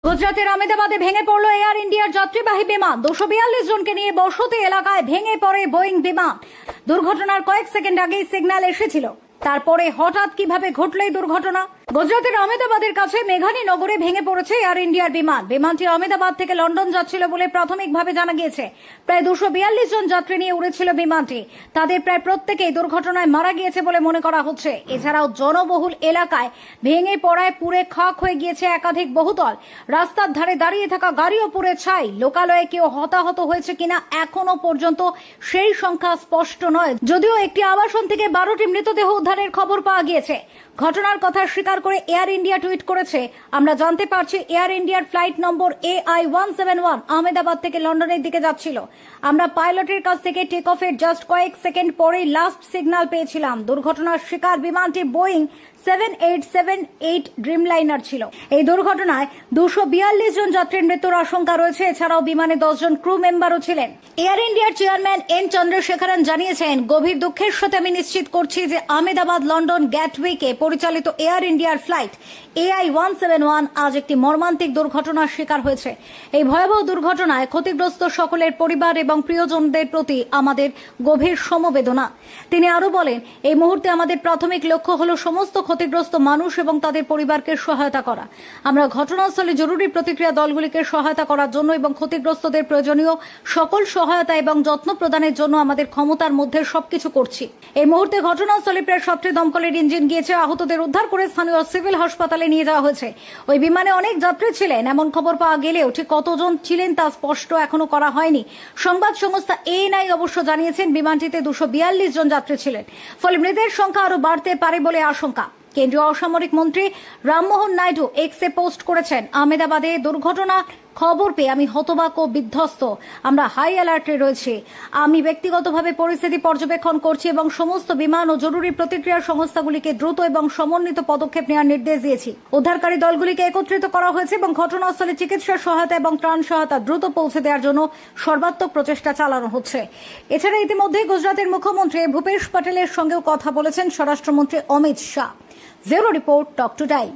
গুজরাতের আহমেদাবাদে ভেঙে পড়ল এয়ার ইন্ডিয়ার যাত্রীবাহী বিমান। 242 জনকে নিয়ে বসতি এলাকায় ভেঙে পড়ে বোয়িং বিমান। দুর্ঘটনার কয়েক সেকেন্ড আগেই সিগন্যাল এসেছিল, তারপরে হঠাৎ কিভাবে ঘটল এই দুর্ঘটনা? গুজরাতের আহমেদাবাদের কাছে মেঘানী নগরে ভেঙে পড়েছে এয়ার ইন্ডিয়ার বিমান। বিমানটি আহমেদাবাদ থেকে লন্ডন যাচ্ছিল বলে প্রাথমিকভাবে জানা গিয়েছে। প্রায় 242 জন যাত্রী নিয়ে উড়েছিল বিমানটি। তাদের প্রায় প্রত্যেকেই দুর্ঘটনায় মারা গিয়েছে বলে মনে করা হচ্ছে। এছাড়াও জনবহুল এলাকায় ভেঙে পড়ায় পুড়ে খাক হয়ে গিয়েছে একাধিক বহুতল। রাস্তার ধারে দাঁড়িয়ে থাকা গাড়িও পুড়ে ছাই। লোকালয়ে কেউ হতাহত হয়েছে কিনা এখনো পর্যন্ত সেই সংখ্যা স্পষ্ট নয়, যদিও একটি আবাসন থেকে 12টি মৃতদেহ উদ্ধারের খবর পাওয়া গিয়েছে। ঘটনার কথা স্বীকার করে এয়ার ইন্ডিয়া টুইট করেছে, আমরা জানতে পারছি এয়ার ইন্ডিয়ার ফ্লাইট নম্বর AI-171 আহমেদাবাদ থেকে লন্ডনের দিকে যাচ্ছিল। আমরা পাইলটের কাছ থেকে টেক অফের জাস্ট কয়েক সেকেন্ড পরেই লাস্ট সিগন্যাল পেয়েছিলাম। দুর্ঘটনার শিকার বিমানটি বোয়িং 7878 ড্রিমলাইনার ছিল। এই দুর্ঘটনায় 242 জন যাত্রীর মৃত্যুর আশঙ্কা রয়েছে। এছাড়াও বিমানে 10 জন ক্রু মেম্বারও ছিলেন। এয়ার ইন্ডিয়ার চেয়ারম্যান এন চন্দ্রশেখরন জানিয়েছেন, গভীর দুঃখের সাথে আমি নিশ্চিত করছি যে আহমেদাবাদ লন্ডন গ্যাটউইকে পরিচালিত এয়ার ইন্ডিয়ার ফ্লাইট AI-171 আজ একটি মর্মান্তিক দুর্ঘটনার শিকার হয়েছে। এই ভয়াবহ দুর্ঘটনায় ক্ষতিগ্রস্ত সকলের পরিবার এবং প্রিয়জনদের প্রতি আমাদের গভীর সমবেদনা। তিনি আরো বলেন, এই মুহূর্তে আমাদের প্রাথমিক লক্ষ্য হলো সমস্ত ক্ষতিগ্রস্ত মানুষ এবং তাদের পরিবারকে সহায়তা করা। আমরা ঘটনাস্থলে জরুরি প্রতিক্রিয়া দলগুলিকে সহায়তা করার জন্য এবং ক্ষতিগ্রস্তদের প্রয়োজনীয় সকল সহায়তা এবং যত্ন প্রদানের জন্য আমাদের ক্ষমতার মধ্যে সবকিছু করছি। এই মুহূর্তে ঘটনাস্থলে প্রায় 7টি দমকলের ইঞ্জিন গিয়েছে। আহতদের উদ্ধার করে স্থানীয় সিভিল হাসপাতালে নিয়ে যাওয়া হয়েছে। ওই বিমানে অনেক যাত্রী ছিলেন, এমন খবর পাওয়া গেলেও ঠিক কতজন ছিলেন তা স্পষ্ট এখনো করা হয়নি। সংবাদ সংস্থা ANI অবশ্য জানিয়েছেন, বিমানটিতে 242 জন যাত্রী ছিলেন, ফলে মৃতের সংখ্যা আরো বাড়তে পারে বলে আশঙ্কা। কেন্দ্রীয় অসামরিক মন্ত্রী রামমোহন নাইডু এক্সে পোস্ট করেছেন, আহমেদাবাদে দুর্ঘটনা খবর পেয়ে আমি হতবাক ও বিধ্বস্ত। আমরা হাই অ্যালার্টে রয়েছি। আমি ব্যক্তিগতভাবে পরিস্থিতি পর্যবেক্ষণ করছি এবং সমস্ত বিমান ও জরুরি প্রতিক্রিয়া সংস্থাগুলিকে দ্রুত এবং সমন্বিত পদক্ষেপ নেওয়ার নির্দেশ দিয়েছি। উদ্ধারকারী দলগুলিকে একত্রিত করা হয়েছে এবং ঘটনাস্থলে চিকিৎসা সহায়তা এবং ত্রাণ সহায়তা দ্রুত পৌঁছে দেওয়ার জন্য সর্বাত্মক প্রচেষ্টা চালানো হচ্ছে। এছাড়া ইতিমধ্যে গুজরাতের মুখ্যমন্ত্রী ভূপেশ প্যাটেলের সঙ্গেও কথা বলেছেন স্বরাষ্ট্রমন্ত্রী Amit Shah. Bureau report, talk to time.